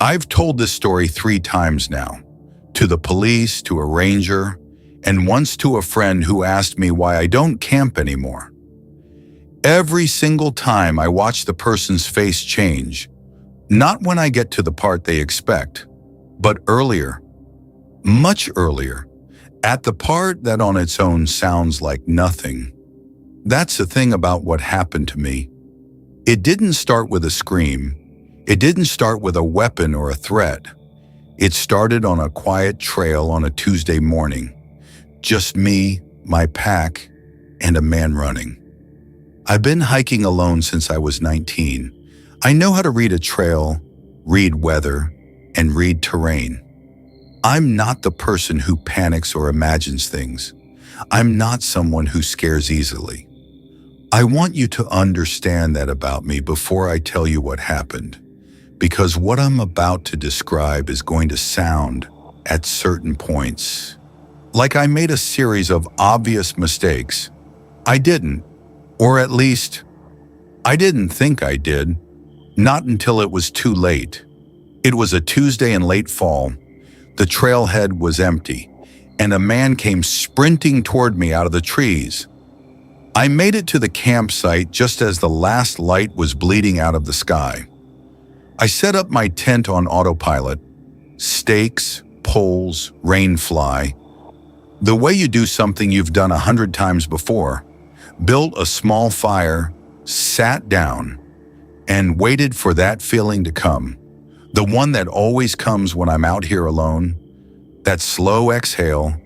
I've told this story 3 times now, to the police, to a ranger, and once to a friend who asked me why I don't camp anymore. Every single time I watch the person's face change, not when I get to the part they expect, but earlier, much earlier, at the part that on its own sounds like nothing. That's the thing about what happened to me. It didn't start with a scream. It didn't start with a weapon or a threat. It started on a quiet trail on a Tuesday morning. Just me, my pack, and a man running. I've been hiking alone since I was 19. I know how to read a trail, read weather, and read terrain. I'm not the person who panics or imagines things. I'm not someone who scares easily. I want you to understand that about me before I tell you what happened, because what I'm about to describe is going to sound, at certain points, like I made a series of obvious mistakes. I didn't, or at least, I didn't think I did, not until it was too late. It was a Tuesday in late fall. The trailhead was empty, and a man came sprinting toward me out of the trees. I made it to the campsite just as the last light was bleeding out of the sky. I set up my tent on autopilot, stakes, poles, rain fly. The way you do something you've done 100 times before. Built a small fire, sat down, and waited for that feeling to come. The one that always comes when I'm out here alone. That slow exhale,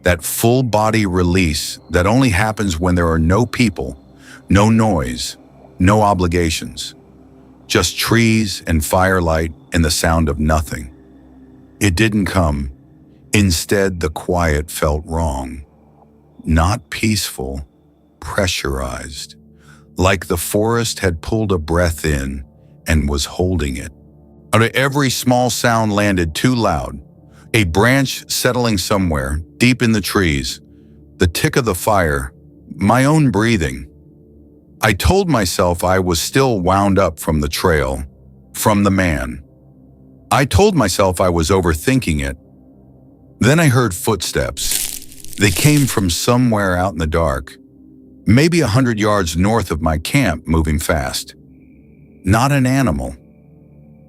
that full body release that only happens when there are no people, no noise, no obligations. Just trees and firelight and the sound of nothing. It didn't come. Instead, the quiet felt wrong. Not peaceful, pressurized. Like the forest had pulled a breath in and was holding it. Out of every small sound landed too loud. A branch settling somewhere, deep in the trees. The tick of the fire. My own breathing. I told myself I was still wound up from the trail, from the man. I told myself I was overthinking it. Then I heard footsteps. They came from somewhere out in the dark, maybe 100 yards north of my camp, moving fast. Not an animal.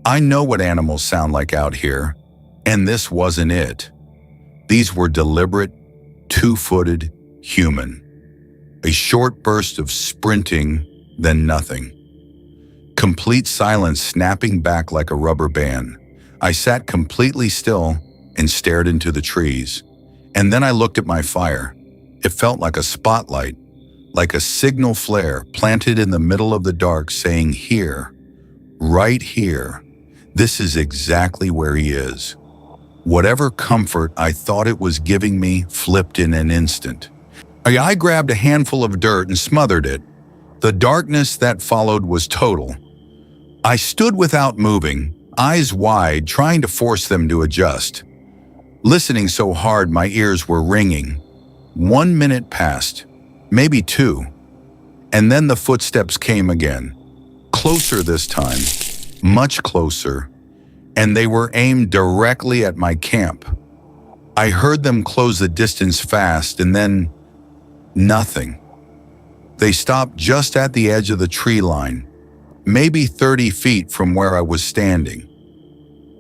I know what animals sound like out here, and this wasn't it. These were deliberate, two-footed, human. A short burst of sprinting, then nothing. Complete silence snapping back like a rubber band. I sat completely still and stared into the trees. And then I looked at my fire. It felt like a spotlight, like a signal flare planted in the middle of the dark saying, "Here, right here, this is exactly where he is." Whatever comfort I thought it was giving me flipped in an instant. I grabbed a handful of dirt and smothered it. The darkness that followed was total. I stood without moving, eyes wide, trying to force them to adjust. Listening so hard my ears were ringing. 1 minute passed, maybe 2. And then the footsteps came again. Closer this time, much closer. And they were aimed directly at my camp. I heard them close the distance fast, and then nothing. They stopped just at the edge of the tree line, maybe 30 feet from where I was standing.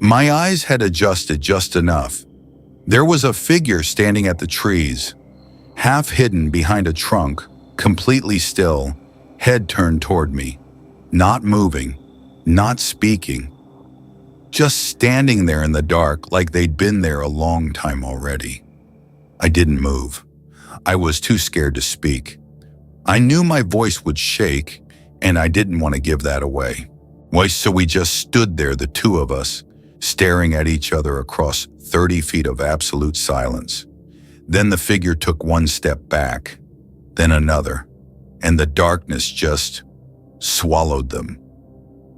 My eyes had adjusted just enough. There was a figure standing at the trees, half hidden behind a trunk, completely still, head turned toward me, not moving, not speaking. Just standing there in the dark like they'd been there a long time already. I didn't move. I was too scared to speak. I knew my voice would shake, and I didn't want to give that away. So we just stood there, the two of us, staring at each other across 30 feet of absolute silence. Then the figure took one step back, then another, and the darkness just swallowed them.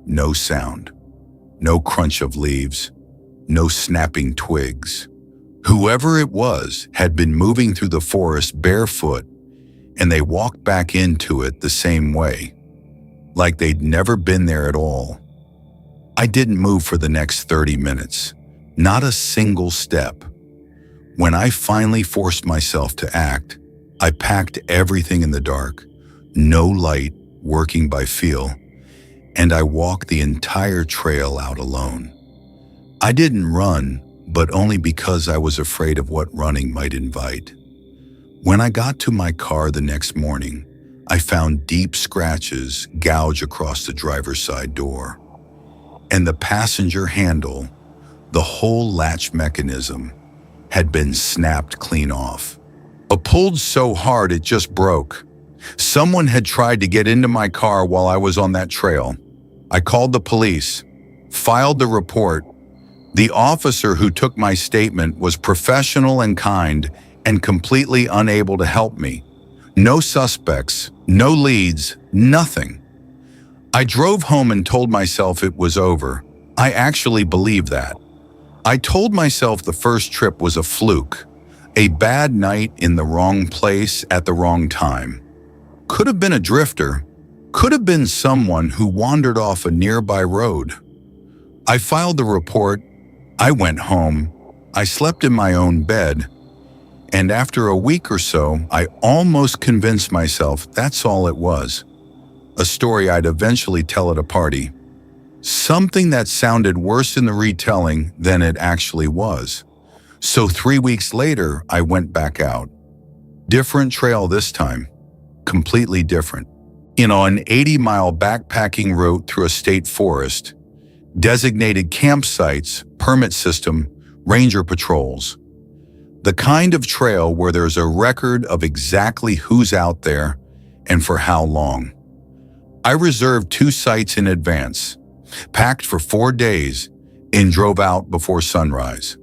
No sound. No crunch of leaves, no snapping twigs. Whoever it was had been moving through the forest barefoot, and they walked back into it the same way, like they'd never been there at all. I didn't move for the next 30 minutes, not a single step. When I finally forced myself to act, I packed everything in the dark, no light, working by feel, and I walked the entire trail out alone. I didn't run, but only because I was afraid of what running might invite. When I got to my car the next morning, I found deep scratches gouge across the driver's side door. And the passenger handle, the whole latch mechanism, had been snapped clean off. Pulled so hard it just broke. Someone had tried to get into my car while I was on that trail. I called the police, filed the report. The officer who took my statement was professional and kind and completely unable to help me. No suspects, no leads, nothing. I drove home and told myself it was over. I actually believed that. I told myself the first trip was a fluke, a bad night in the wrong place at the wrong time. Could have been a drifter, could have been someone who wandered off a nearby road. I filed the report, I went home, I slept in my own bed, and after a week or so, I almost convinced myself that's all it was. A story I'd eventually tell at a party. Something that sounded worse in the retelling than it actually was. So 3 weeks later, I went back out. Different trail this time. Completely different. An 80-mile backpacking route through a state forest. Designated campsites, permit system, ranger patrols. The kind of trail where there's a record of exactly who's out there and for how long. I reserved 2 sites in advance, packed for 4 days, and drove out before sunrise.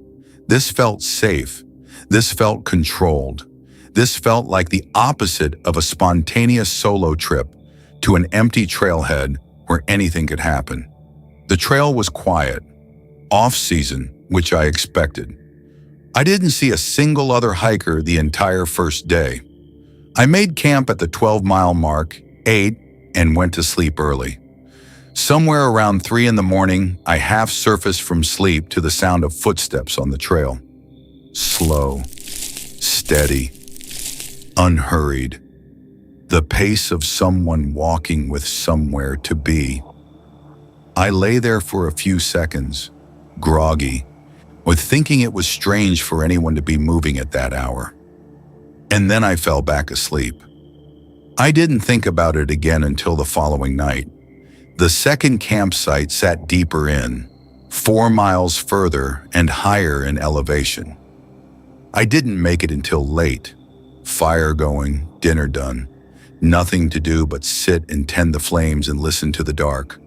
This felt safe. This felt controlled. This felt like the opposite of a spontaneous solo trip to an empty trailhead where anything could happen. The trail was quiet, off-season, which I expected. I didn't see a single other hiker the entire first day. I made camp at the 12-mile mark, ate, and went to sleep early. Somewhere around 3 in the morning, I half-surfaced from sleep to the sound of footsteps on the trail. Slow, steady, unhurried. The pace of someone walking with somewhere to be. I lay there for a few seconds, groggy, with thinking it was strange for anyone to be moving at that hour. And then I fell back asleep. I didn't think about it again until the following night. The second campsite sat deeper in, 4 miles further and higher in elevation. I didn't make it until late. Fire going, dinner done. Nothing to do but sit and tend the flames and listen to the dark.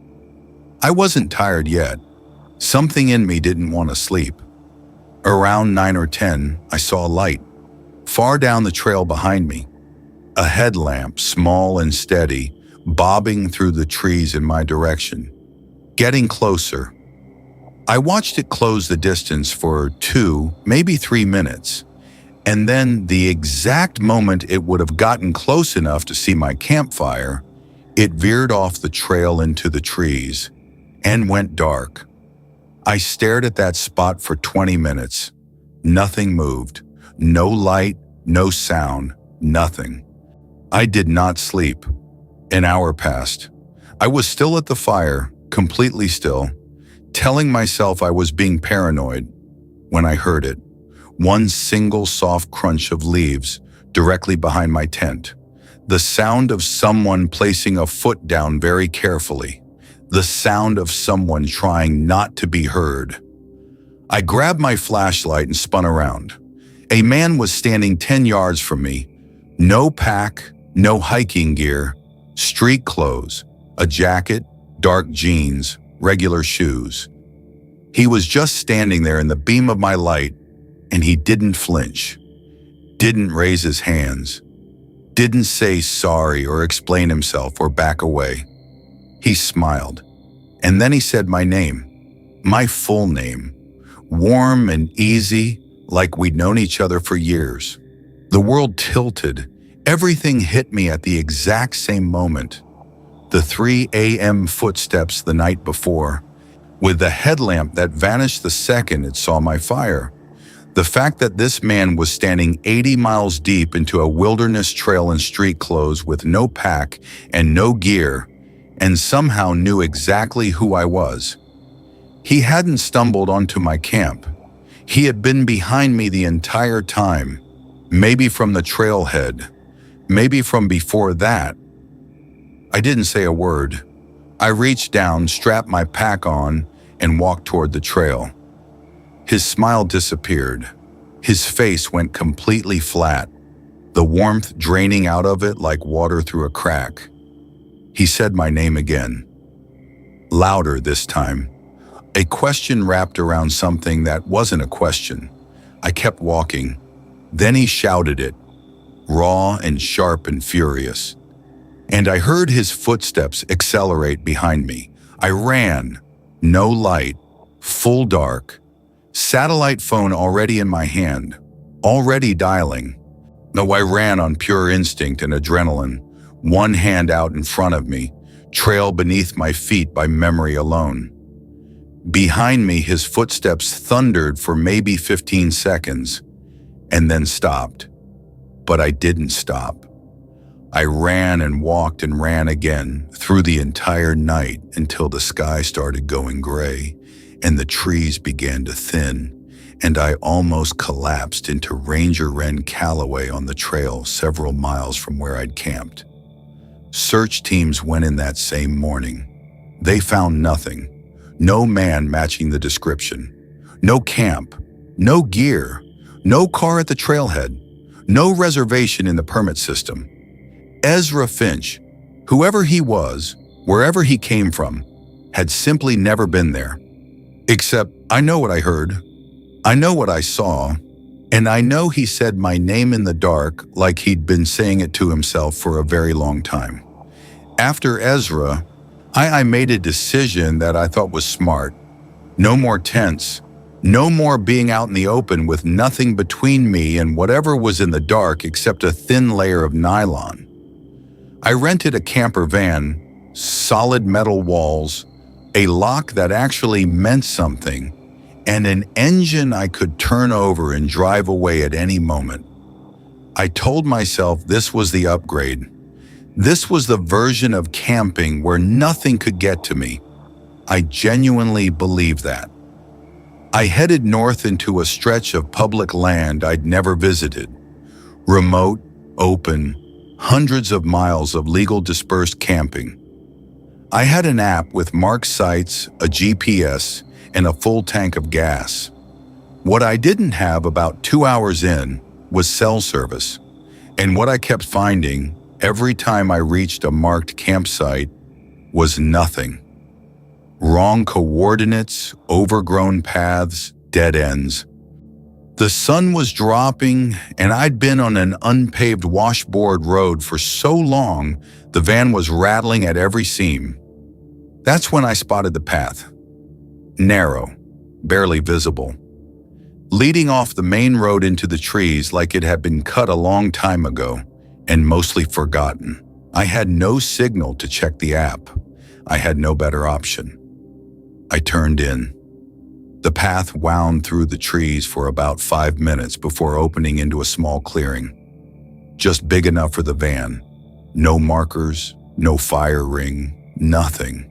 I wasn't tired yet. Something in me didn't want to sleep. Around 9 or 10, I saw a light, far down the trail behind me. A headlamp, small and steady, bobbing through the trees in my direction. Getting closer. I watched it close the distance for 2, maybe 3 minutes. And then the exact moment it would have gotten close enough to see my campfire, it veered off the trail into the trees and went dark. I stared at that spot for 20 minutes. Nothing moved. No light, no sound, nothing. I did not sleep. An hour passed. I was still at the fire, completely still, telling myself I was being paranoid when I heard it. One single soft crunch of leaves directly behind my tent. The sound of someone placing a foot down very carefully. The sound of someone trying not to be heard. I grabbed my flashlight and spun around. A man was standing 10 yards from me. No pack, no hiking gear, street clothes, a jacket, dark jeans, regular shoes. He was just standing there in the beam of my light, and he didn't flinch, didn't raise his hands, didn't say sorry or explain himself or back away. He smiled, and then he said my name, my full name, warm and easy, like we'd known each other for years. The world tilted. Everything hit me at the exact same moment. The 3 a.m. footsteps the night before, with the headlamp that vanished the second it saw my fire. The fact that this man was standing 80 miles deep into a wilderness trail in street clothes with no pack and no gear, and somehow knew exactly who I was. He hadn't stumbled onto my camp. He had been behind me the entire time, maybe from the trailhead, maybe from before that. I didn't say a word. I reached down, strapped my pack on, and walked toward the trail. His smile disappeared. His face went completely flat, the warmth draining out of it like water through a crack. He said my name again, louder this time. A question wrapped around something that wasn't a question. I kept walking. Then he shouted it, raw and sharp and furious. And I heard his footsteps accelerate behind me. I ran. No light, full dark. Satellite phone already in my hand, already dialing. No, I ran on pure instinct and adrenaline, one hand out in front of me, trail beneath my feet by memory alone. Behind me, his footsteps thundered for maybe 15 seconds, and then stopped. But I didn't stop. I ran and walked and ran again through the entire night until the sky started going gray and the trees began to thin, and I almost collapsed into Ranger Wren Calloway on the trail several miles from where I'd camped. Search teams went in that same morning. They found nothing. No man matching the description. No camp. No gear. No car at the trailhead. No reservation in the permit system. Ezra Finch, whoever he was, wherever he came from, had simply never been there. Except I know what I heard, I know what I saw, and I know he said my name in the dark like he'd been saying it to himself for a very long time. After Ezra, I made a decision that I thought was smart. No more tents, no more being out in the open with nothing between me and whatever was in the dark except a thin layer of nylon. I rented a camper van, solid metal walls, a lock that actually meant something, and an engine I could turn over and drive away at any moment. I told myself this was the upgrade. This was the version of camping where nothing could get to me. I genuinely believed that. I headed north into a stretch of public land I'd never visited. Remote, open, hundreds of miles of legal dispersed camping. I had an app with marked sites, a GPS, and a full tank of gas. What I didn't have about 2 hours in was cell service, and what I kept finding every time I reached a marked campsite was nothing. Wrong coordinates, overgrown paths, dead ends. The sun was dropping, and I'd been on an unpaved washboard road for so long, the van was rattling at every seam. That's when I spotted the path. Narrow, barely visible. Leading off the main road into the trees like it had been cut a long time ago, and mostly forgotten. I had no signal to check the app. I had no better option. I turned in. The path wound through the trees for about 5 minutes before opening into a small clearing. Just big enough for the van. No markers, no fire ring, nothing.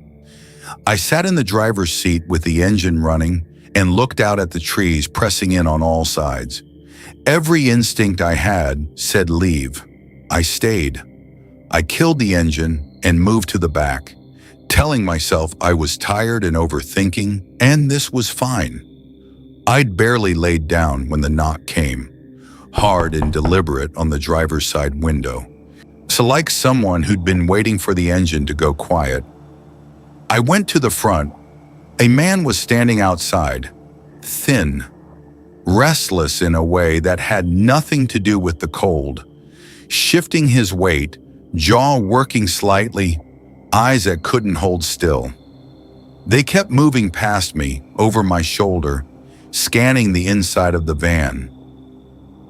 I sat in the driver's seat with the engine running and looked out at the trees pressing in on all sides. Every instinct I had said leave. I stayed. I killed the engine and moved to the back, telling myself I was tired and overthinking, and this was fine. I'd barely laid down when the knock came, hard and deliberate on the driver's side window. So like someone who'd been waiting for the engine to go quiet. I went to the front. A man was standing outside, thin, restless in a way that had nothing to do with the cold, shifting his weight, jaw working slightly, eyes that couldn't hold still. They kept moving past me, over my shoulder, scanning the inside of the van,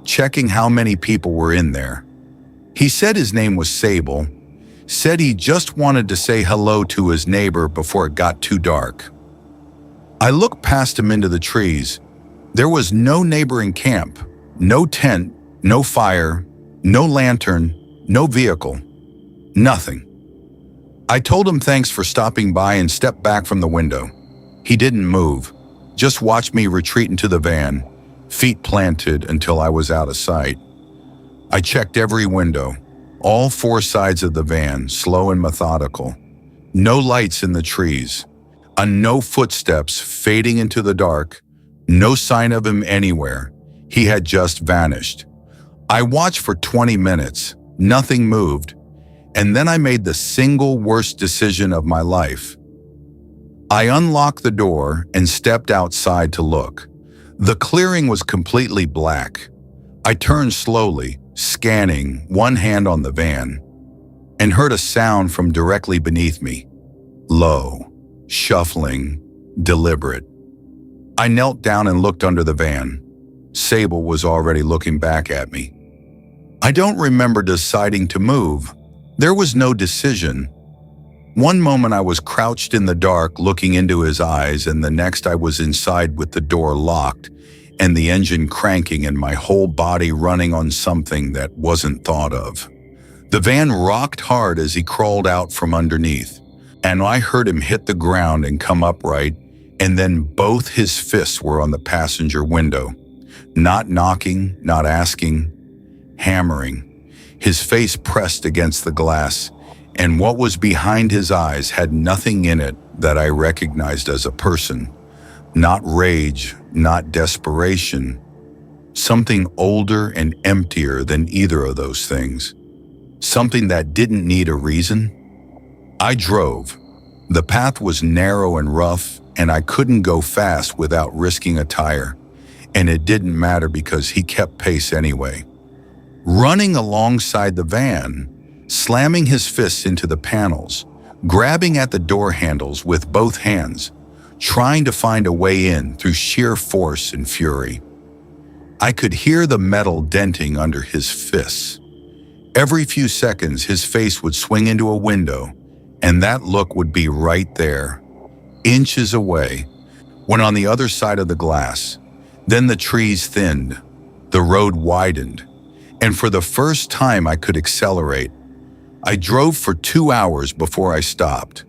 checking how many people were in there. He said his name was Sable, said he just wanted to say hello to his neighbor before it got too dark. I looked past him into the trees. There was no neighboring camp, no tent, no fire, no lantern, no vehicle. Nothing. I told him thanks for stopping by and stepped back from the window. He didn't move, just watched me retreat into the van, feet planted until I was out of sight. I checked every window, all four sides of the van, slow and methodical. No lights in the trees, no footsteps fading into the dark, no sign of him anywhere. He had just vanished. I watched for 20 minutes, nothing moved, and then I made the single worst decision of my life. I unlocked the door and stepped outside to look. The clearing was completely black. I turned slowly, scanning, one hand on the van, and heard a sound from directly beneath me. Low, shuffling, deliberate. I knelt down and looked under the van. Sable was already looking back at me. I don't remember deciding to move. There was no decision. One moment I was crouched in the dark looking into his eyes, and the next I was inside with the door locked and the engine cranking and my whole body running on something that wasn't thought of. The van rocked hard as he crawled out from underneath, and I heard him hit the ground and come upright, and then both his fists were on the passenger window. Not knocking, not asking, hammering. His face pressed against the glass, and what was behind his eyes had nothing in it that I recognized as a person. Not rage, not desperation. Something older and emptier than either of those things. Something that didn't need a reason. I drove. The path was narrow and rough, and I couldn't go fast without risking a tire. And it didn't matter because he kept pace anyway. Running alongside the van, slamming his fists into the panels, grabbing at the door handles with both hands, trying to find a way in through sheer force and fury. I could hear the metal denting under his fists. Every few seconds, his face would swing into a window, and that look would be right there, inches away, when on the other side of the glass. Then the trees thinned, the road widened, and for the first time I could accelerate. I drove for 2 hours before I stopped,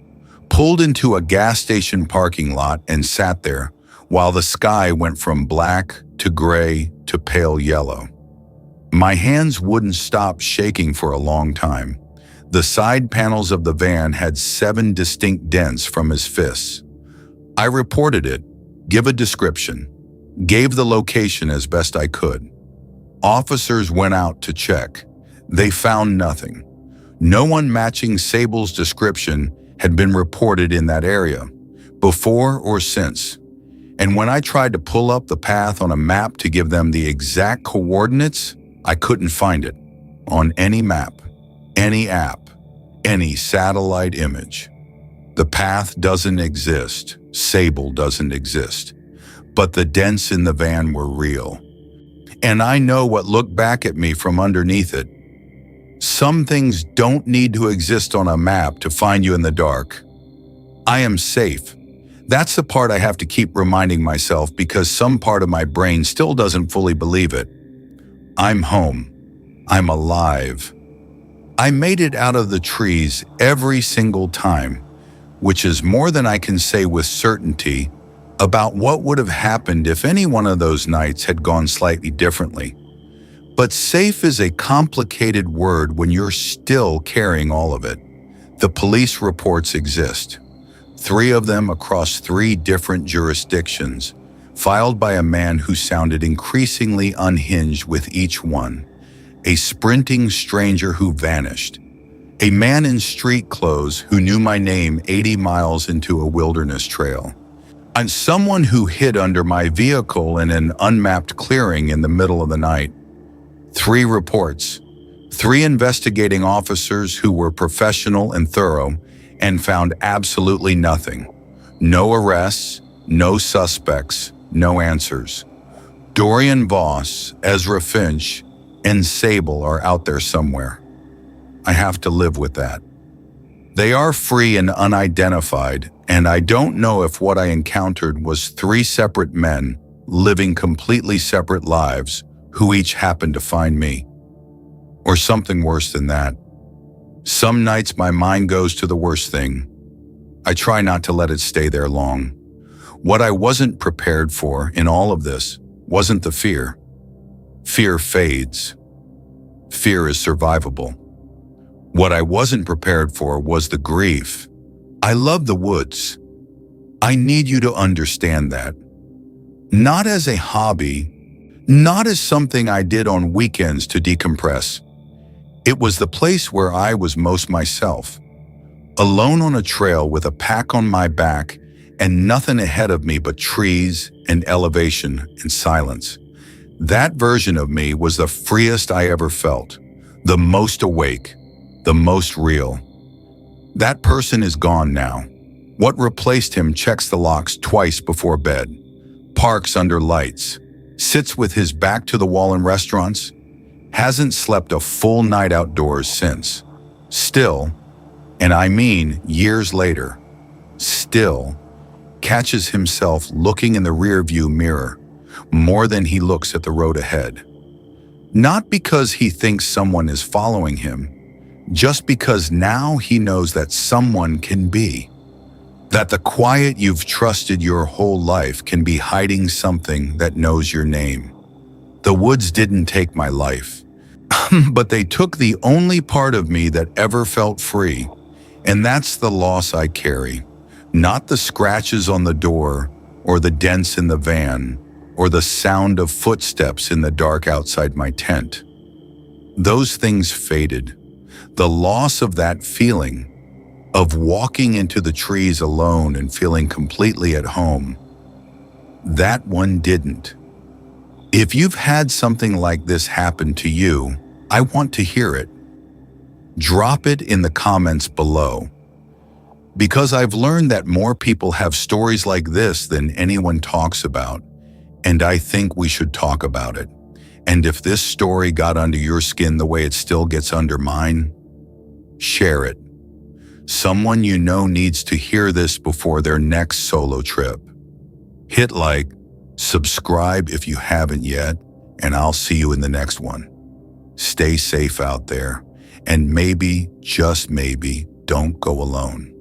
pulled into a gas station parking lot and sat there while the sky went from black to gray to pale yellow. My hands wouldn't stop shaking for a long time. The side panels of the van had 7 distinct dents from his fists. I reported it, gave a description, gave the location as best I could. Officers went out to check. They found nothing. No one matching Sable's description had been reported in that area, before or since. And when I tried to pull up the path on a map to give them the exact coordinates, I couldn't find it on any map, any app, any satellite image. The path doesn't exist. Sable doesn't exist. But the dents in the van were real. And I know what looked back at me from underneath it. Some things don't need to exist on a map to find you in the dark. I am safe. That's the part I have to keep reminding myself because some part of my brain still doesn't fully believe it. I'm home. I'm alive. I made it out of the trees every single time, which is more than I can say with certainty about what would have happened if any one of those nights had gone slightly differently. But safe is a complicated word when you're still carrying all of it. The police reports exist, 3 of them across 3 different jurisdictions, filed by a man who sounded increasingly unhinged with each one. A sprinting stranger who vanished. A man in street clothes who knew my name 80 miles into a wilderness trail. And someone who hid under my vehicle in an unmapped clearing in the middle of the night. 3 reports. 3 investigating officers who were professional and thorough and found absolutely nothing. No arrests, no suspects, no answers. Dorian Voss, Ezra Finch, and Sable are out there somewhere. I have to live with that. They are free and unidentified, And I don't know if what I encountered was three separate men living completely separate lives who each happened to find me, or something worse than that. Some nights my mind goes to the worst thing. I try not to let it stay there long. What I wasn't prepared for in all of this wasn't the fear. Fear fades. Fear is survivable. What I wasn't prepared for was the grief. I love the woods. I need you to understand that. Not as a hobby, not as something I did on weekends to decompress. It was the place where I was most myself. Alone on a trail with a pack on my back and nothing ahead of me but trees and elevation and silence. That version of me was the freest I ever felt, the most awake, the most real. That person is gone now. What replaced him checks the locks twice before bed, parks under lights, sits with his back to the wall in restaurants, hasn't slept a full night outdoors since. Still, and I mean years later, still catches himself looking in the rearview mirror more than he looks at the road ahead. Not because he thinks someone is following him, just because now he knows that someone can be. That the quiet you've trusted your whole life can be hiding something that knows your name. The woods didn't take my life, but they took the only part of me that ever felt free, and that's the loss I carry. Not the scratches on the door, or the dents in the van, or the sound of footsteps in the dark outside my tent. Those things faded. The loss of that feeling, of walking into the trees alone and feeling completely at home, that one didn't. If you've had something like this happen to you, I want to hear it. Drop it in the comments below. Because I've learned that more people have stories like this than anyone talks about, and I think we should talk about it. And if this story got under your skin the way it still gets under mine, share it. Someone you know needs to hear this before their next solo trip. Hit like, subscribe if you haven't yet, and I'll see you in the next one. Stay safe out there, and maybe, just maybe, don't go alone.